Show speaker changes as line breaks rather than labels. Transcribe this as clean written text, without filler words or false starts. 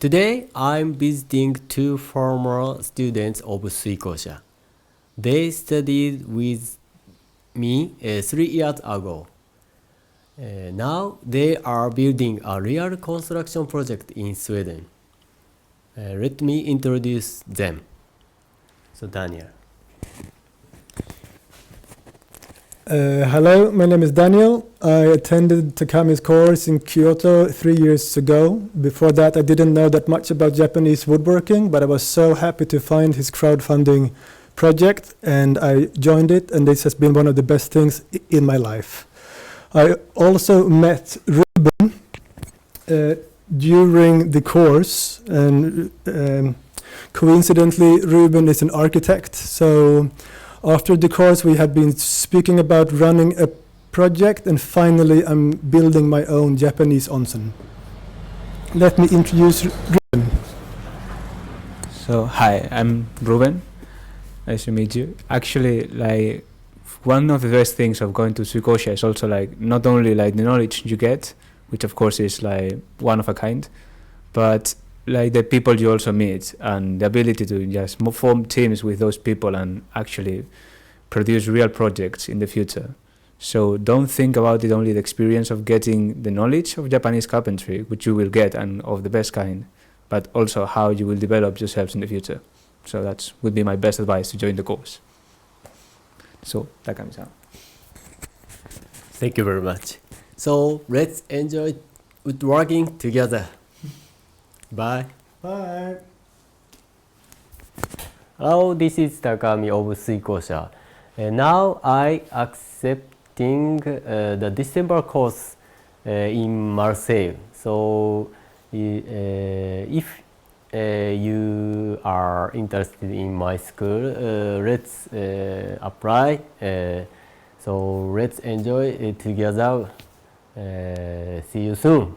Today, I'm visiting two former students of Suikosha. They studied with me 3 years ago. Now they are building a real construction project in Sweden. Let me introduce them. So Daniel.
Hello, my name is Daniel. I attended Takami's course in Kyoto 3 years ago. Before that, I didn't know that much about Japanese woodworking, but I was so happy to find his crowdfunding project, and I joined it, and this has been one of the best things in my life. I also met Ruben during the course, and coincidentally, Ruben is an architect, so after the course, we have been speaking about running a project, and finally, I'm building my own Japanese onsen. Let me introduce Ruben.
So, hi, I'm Ruben. Nice to meet you. Actually, one of the best things of going to Suikosha is also not only the knowledge you get, which of course is one of a kind, but the people you also meet and the ability to just form teams with those people and actually produce real projects in the future. So don't think about it only the experience of getting the knowledge of Japanese carpentry, which you will get and of the best kind, but also how you will develop yourselves in the future. So that would be my best advice to join the course. So, Takami-san.
Thank you very much. So let's enjoy woodworking together. Bye.
Bye.
Hello, this is Takami of Suikosha. Now I accepting the December course in Marseille. So if you are interested in my school, let's apply. So let's enjoy it together. See you soon.